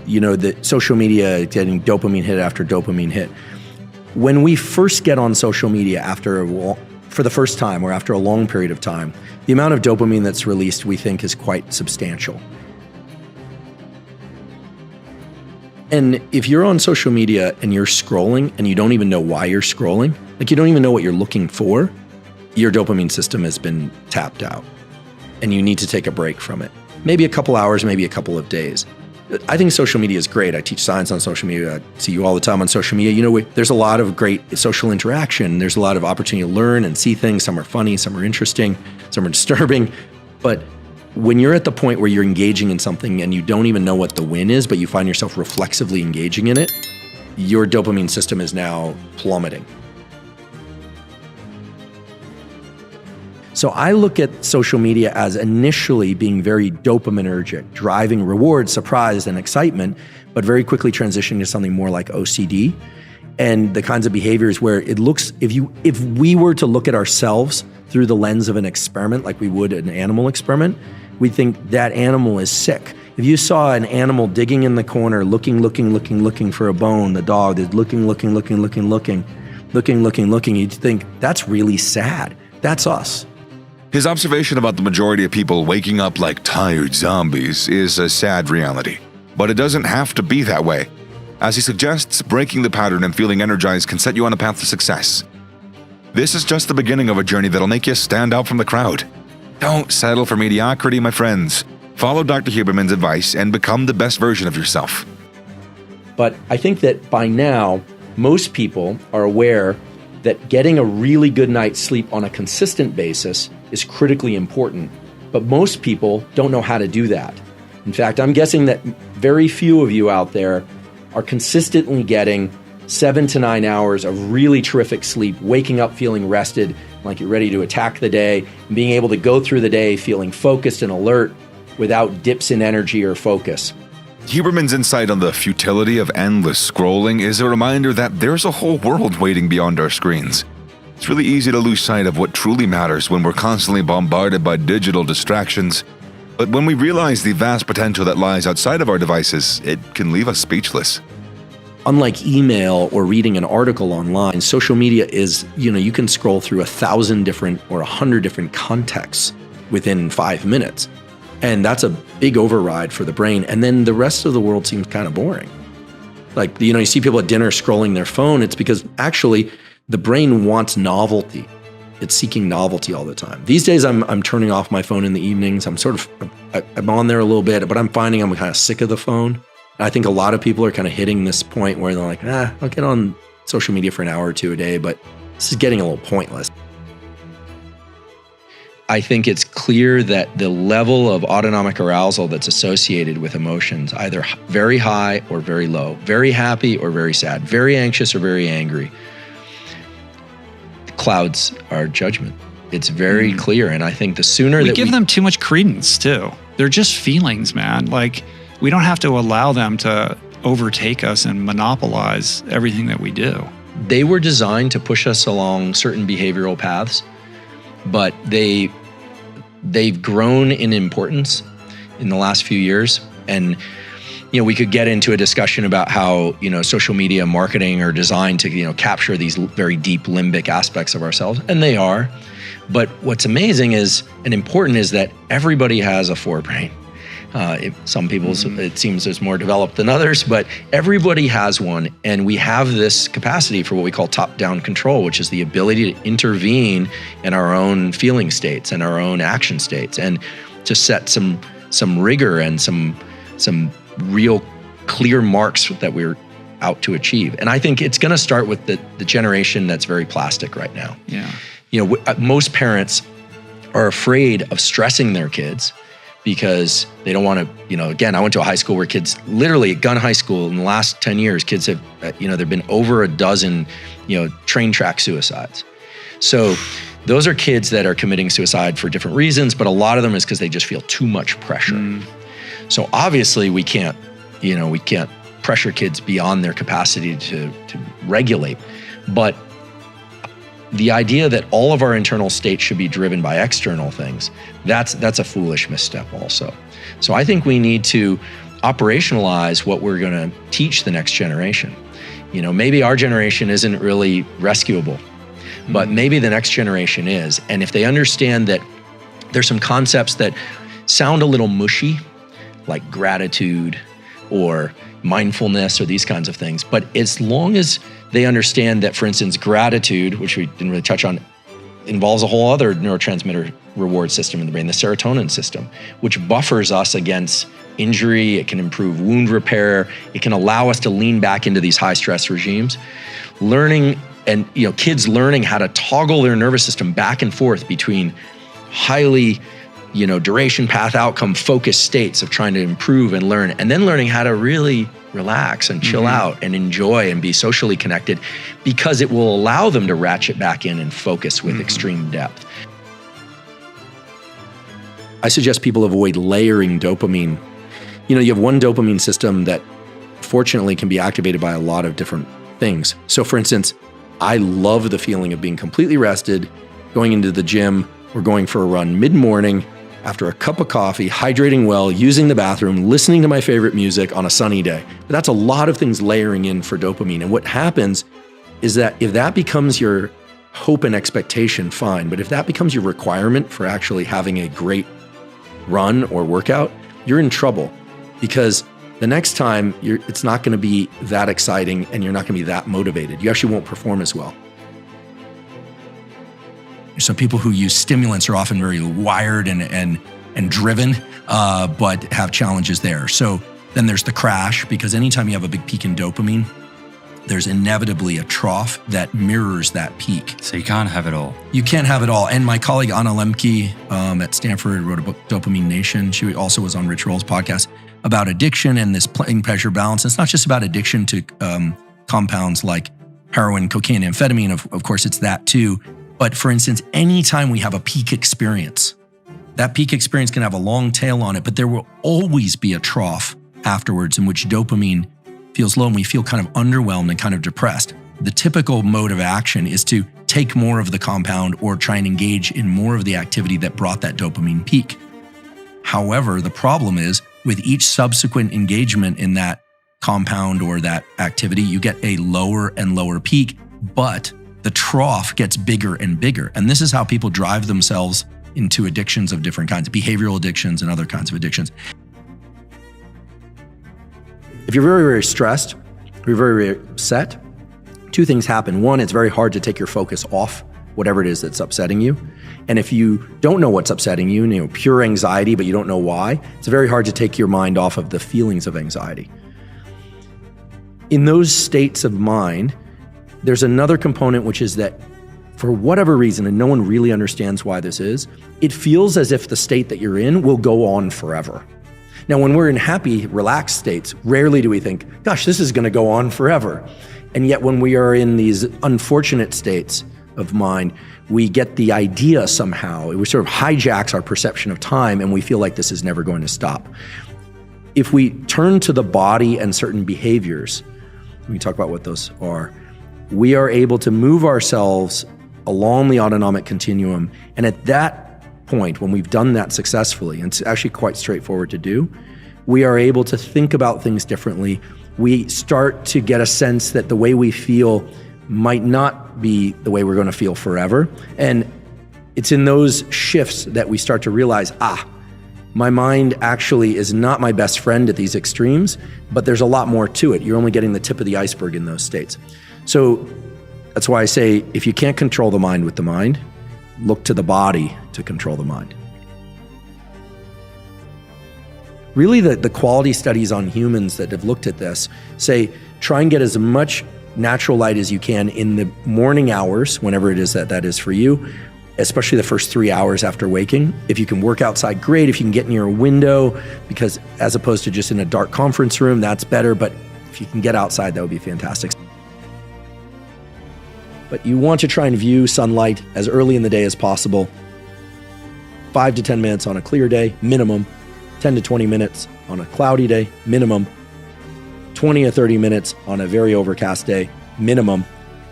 the social media getting dopamine hit after dopamine hit. When we first get on social media for the first time or after a long period of time, the amount of dopamine that's released we think is quite substantial. And if you're on social media and you're scrolling and you don't even know why you're scrolling, like you don't even know what you're looking for, your dopamine system has been tapped out and you need to take a break from it. Maybe a couple hours, maybe a couple of days. I think social media is great. I teach science on social media. I see you all the time on social media. There's a lot of great social interaction. There's a lot of opportunity to learn and see things. Some are funny, some are interesting, some are disturbing. But when you're at the point where you're engaging in something and you don't even know what the win is, but you find yourself reflexively engaging in it, your dopamine system is now plummeting. So I look at social media as initially being very dopaminergic, driving reward, surprise, and excitement, but very quickly transitioning to something more like OCD and the kinds of behaviors where it looks, if we were to look at ourselves through the lens of an experiment like we would an animal experiment, we think that animal is sick. If you saw an animal digging in the corner, looking for a bone, the dog is looking, you'd think that's really sad. That's us. His observation about the majority of people waking up like tired zombies is a sad reality. But it doesn't have to be that way. As he suggests, breaking the pattern and feeling energized can set you on a path to success. This is just the beginning of a journey that'll make you stand out from the crowd. Don't settle for mediocrity, my friends. Follow Dr. Huberman's advice and become the best version of yourself. But I think that by now, most people are aware that getting a really good night's sleep on a consistent basis is critically important, but most people don't know how to do that. In fact, I'm guessing that very few of you out there are consistently getting 7 to 9 hours of really terrific sleep, waking up feeling rested, like you're ready to attack the day, and being able to go through the day feeling focused and alert without dips in energy or focus. Huberman's insight on the futility of endless scrolling is a reminder that there's a whole world waiting beyond our screens. It's really easy to lose sight of what truly matters when we're constantly bombarded by digital distractions. But when we realize the vast potential that lies outside of our devices, it can leave us speechless. Unlike email or reading an article online, social media is, you can scroll through 1,000 different or 100 different contexts within 5 minutes. And that's a big override for the brain. And then the rest of the world seems kind of boring. Like, you see people at dinner scrolling their phone. It's because actually the brain wants novelty. It's seeking novelty all the time. These days, I'm turning off my phone in the evenings. I'm on there a little bit, but I'm finding I'm kind of sick of the phone. I think a lot of people are kind of hitting this point where they're like, I'll get on social media for an hour or two a day, but this is getting a little pointless. I think it's clear that the level of autonomic arousal that's associated with emotions, either very high or very low, very happy or very sad, very anxious or very angry, clouds our judgment. It's very clear. And I think the sooner we give them too much credence too. They're just feelings, man. Like, we don't have to allow them to overtake us and monopolize everything that we do. They were designed to push us along certain behavioral paths, but they've grown in importance in the last few years. And we could get into a discussion about how social media marketing are designed to capture these very deep limbic aspects of ourselves, and they are. But what's amazing is and important is that everybody has a forebrain. Some people's it seems is more developed than others, but everybody has one, and we have this capacity for what we call top-down control, which is the ability to intervene in our own feeling states and our own action states, and to set some rigor and some real clear marks that we're out to achieve. And I think it's going to start with the generation that's very plastic right now. Yeah, most parents are afraid of stressing their kids, because they don't want to, again, I went to a high school where kids, literally at Gun High School in the last 10 years, kids have, there've been over a dozen, train track suicides. So those are kids that are committing suicide for different reasons, but a lot of them is because they just feel too much pressure. So obviously we can't pressure kids beyond their capacity to regulate. But the idea that all of our internal state should be driven by external things, that's a foolish misstep also. So I think we need to operationalize what we're going to teach the next generation. Maybe our generation isn't really rescuable, but maybe the next generation is. And if they understand that there's some concepts that sound a little mushy, like gratitude or mindfulness or these kinds of things, but as long as they understand that, for instance, gratitude, which we didn't really touch on, involves a whole other neurotransmitter reward system in the brain, the serotonin system, which buffers us against injury. It can improve wound repair. It can allow us to lean back into these high stress regimes. Learning and, kids learning how to toggle their nervous system back and forth between highly, duration, path, outcome, focused states of trying to improve and learn, and then learning how to really relax and chill out and enjoy and be socially connected, because it will allow them to ratchet back in and focus with extreme depth. I suggest people avoid layering dopamine. You have one dopamine system that fortunately can be activated by a lot of different things. So for instance, I love the feeling of being completely rested, going into the gym or going for a run mid-morning after a cup of coffee, hydrating well, using the bathroom, listening to my favorite music on a sunny day. But that's a lot of things layering in for dopamine. And what happens is that if that becomes your hope and expectation, fine. But if that becomes your requirement for actually having a great run or workout, you're in trouble, because the next time it's not going to be that exciting and you're not going to be that motivated. You actually won't perform as well. So people who use stimulants are often very wired and driven, but have challenges there. So then there's the crash, because anytime you have a big peak in dopamine, there's inevitably a trough that mirrors that peak. So you can't have it all. You can't have it all. And my colleague Anna Lemke at Stanford wrote a book, Dopamine Nation. She also was on Rich Roll's podcast about addiction and this playing pressure balance. It's not just about addiction to compounds like heroin, cocaine, amphetamine. Of course, it's that too. But for instance, anytime we have a peak experience, that peak experience can have a long tail on it, but there will always be a trough afterwards in which dopamine feels low and we feel kind of underwhelmed and kind of depressed. The typical mode of action is to take more of the compound or try and engage in more of the activity that brought that dopamine peak. However, the problem is with each subsequent engagement in that compound or that activity, you get a lower and lower peak, but the trough gets bigger and bigger. And this is how people drive themselves into addictions of different kinds, behavioral addictions and other kinds of addictions. If you're very, very stressed, or you're very, very upset, two things happen. One, it's very hard to take your focus off whatever it is that's upsetting you. And if you don't know what's upsetting you, pure anxiety, but you don't know why, it's very hard to take your mind off of the feelings of anxiety. In those states of mind, there's another component, which is that for whatever reason, and no one really understands why this is, it feels as if the state that you're in will go on forever. Now, when we're in happy, relaxed states, rarely do we think, gosh, this is going to go on forever. And yet when we are in these unfortunate states of mind, we get the idea somehow, it sort of hijacks our perception of time, and we feel like this is never going to stop. If we turn to the body and certain behaviors, we talk about what those are, we are able to move ourselves along the autonomic continuum. And at that point, when we've done that successfully, and it's actually quite straightforward to do, we are able to think about things differently. We start to get a sense that the way we feel might not be the way we're going to feel forever. And it's in those shifts that we start to realize, my mind actually is not my best friend at these extremes, but there's a lot more to it. You're only getting the tip of the iceberg in those states. So that's why I say, if you can't control the mind with the mind, look to the body to control the mind. Really, the quality studies on humans that have looked at this say, try and get as much natural light as you can in the morning hours, whenever it is that is for you, especially the first 3 hours after waking. If you can work outside, great. If you can get near a window, because as opposed to just in a dark conference room, that's better. But if you can get outside, that would be fantastic. But you want to try and view sunlight as early in the day as possible. 5 to 10 minutes on a clear day, minimum. 10 to 20 minutes on a cloudy day, minimum. 20 or 30 minutes on a very overcast day, minimum.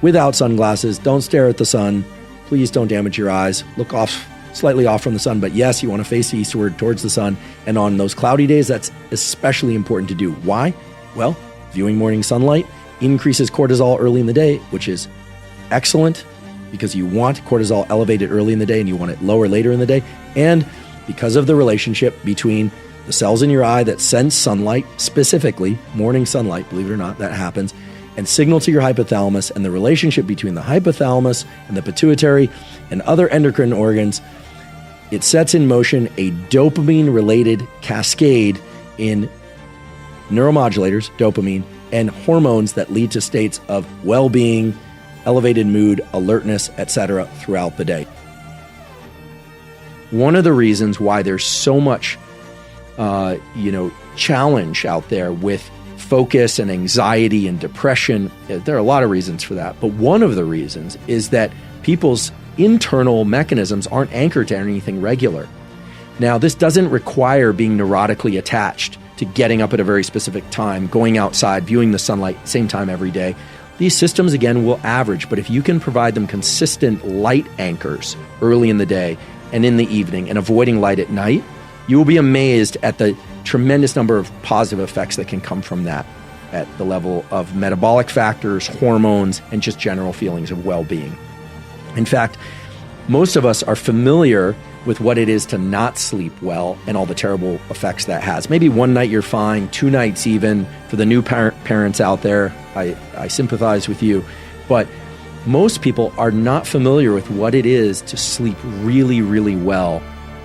Without sunglasses, don't stare at the sun. Please don't damage your eyes. Look off slightly off from the sun, but yes, you want to face eastward towards the sun. And on those cloudy days, that's especially important to do. Why? Well, viewing morning sunlight increases cortisol early in the day, which is excellent because you want cortisol elevated early in the day and you want it lower later in the day. And because of the relationship between the cells in your eye that sense sunlight, specifically morning sunlight, believe it or not, that happens, and signal to your hypothalamus, and the relationship between the hypothalamus and the pituitary and other endocrine organs, it sets in motion a dopamine-related cascade in neuromodulators, dopamine, and hormones that lead to states of well-being, elevated mood, alertness, etc. throughout the day. One of the reasons why there's so much challenge out there with focus and anxiety and depression, there are a lot of reasons for that. But one of the reasons is that people's internal mechanisms aren't anchored to anything regular. Now, this doesn't require being neurotically attached to getting up at a very specific time, going outside, viewing the sunlight same time every day. These systems, again, will average, but if you can provide them consistent light anchors early in the day and in the evening and avoiding light at night, you will be amazed at the tremendous number of positive effects that can come from that at the level of metabolic factors, hormones, and just general feelings of well-being. In fact, most of us are familiar with what it is to not sleep well and all the terrible effects that has. Maybe one night you're fine, 2 nights even. For the new parents out there, I sympathize with you. But most people are not familiar with what it is to sleep really, really well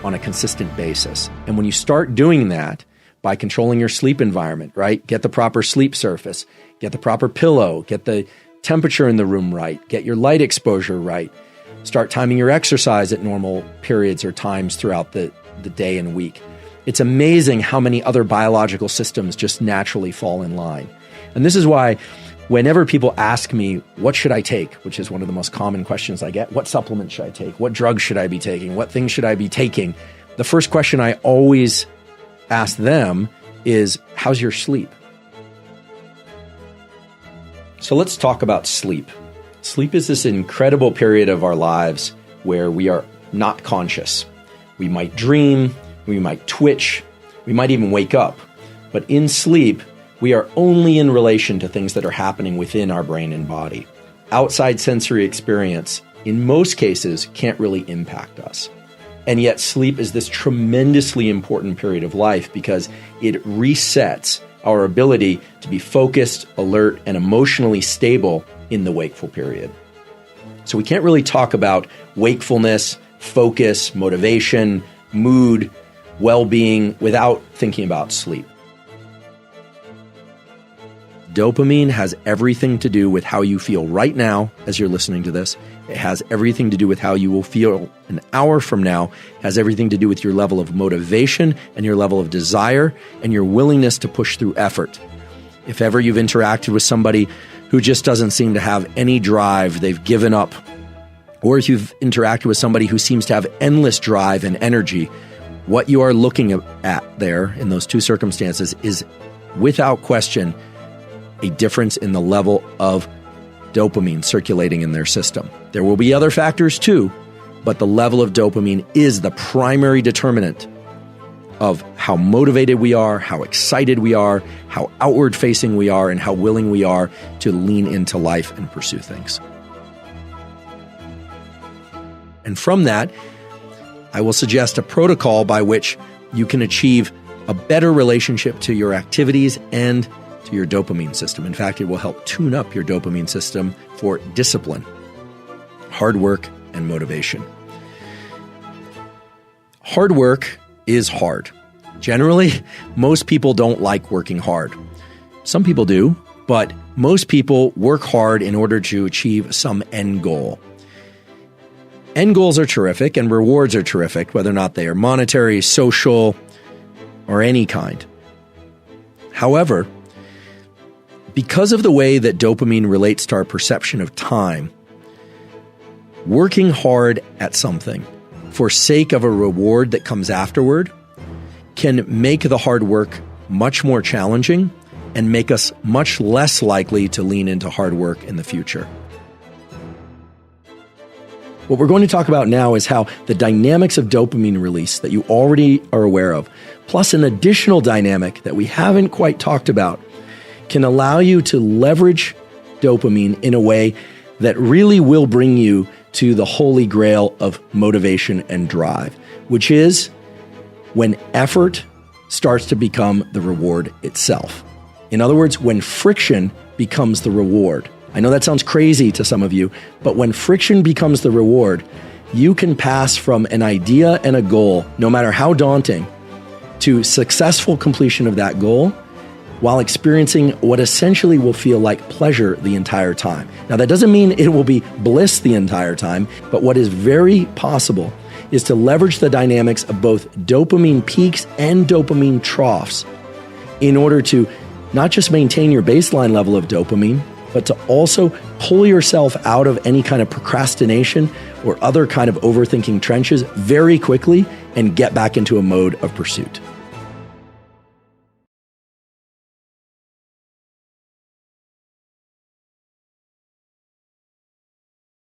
on a consistent basis. And when you start doing that by controlling your sleep environment, right? Get the proper sleep surface, get the proper pillow, get the temperature in the room right, get your light exposure right, start timing your exercise at normal periods or times throughout the day and week. It's amazing how many other biological systems just naturally fall in line. And this is why whenever people ask me, what should I take? Which is one of the most common questions I get. What supplements should I take? What drugs should I be taking? What things should I be taking? The first question I always ask them is, how's your sleep? So let's talk about sleep. Sleep is this incredible period of our lives where we are not conscious. We might dream, we might twitch, we might even wake up. But in sleep, we are only in relation to things that are happening within our brain and body. Outside sensory experience, in most cases, can't really impact us. And yet sleep is this tremendously important period of life because it resets our ability to be focused, alert, and emotionally stable in the wakeful period. So we can't really talk about wakefulness, focus, motivation, mood, well-being without thinking about sleep. Dopamine has everything to do with how you feel right now as you're listening to this. It has everything to do with how you will feel an hour from now. It has everything to do with your level of motivation and your level of desire and your willingness to push through effort. If ever you've interacted with somebody who just doesn't seem to have any drive, they've given up, or if you've interacted with somebody who seems to have endless drive and energy, what you are looking at there in those two circumstances is without question a difference in the level of dopamine circulating in their system. There will be other factors too, but the level of dopamine is the primary determinant of how motivated we are, how excited we are, how outward-facing we are, and how willing we are to lean into life and pursue things. And from that, I will suggest a protocol by which you can achieve a better relationship to your activities and to your dopamine system. In fact, it will help tune up your dopamine system for discipline, hard work, and motivation. Hard work is hard. Generally, most people don't like working hard. Some people do, but most people work hard in order to achieve some end goal. End goals are terrific and rewards are terrific, whether or not they are monetary, social, or any kind. However, because of the way that dopamine relates to our perception of time, working hard at something for sake of a reward that comes afterward can make the hard work much more challenging and make us much less likely to lean into hard work in the future. What we're going to talk about now is how the dynamics of dopamine release that you already are aware of, plus an additional dynamic that we haven't quite talked about, can allow you to leverage dopamine in a way that really will bring you to the holy grail of motivation and drive, which is when effort starts to become the reward itself. In other words, when friction becomes the reward. I know that sounds crazy to some of you, but when friction becomes the reward, you can pass from an idea and a goal, no matter how daunting, to successful completion of that goal while experiencing what essentially will feel like pleasure the entire time. Now, that doesn't mean it will be bliss the entire time, but what is very possible is to leverage the dynamics of both dopamine peaks and dopamine troughs in order to not just maintain your baseline level of dopamine, but to also pull yourself out of any kind of procrastination or other kind of overthinking trenches very quickly and get back into a mode of pursuit.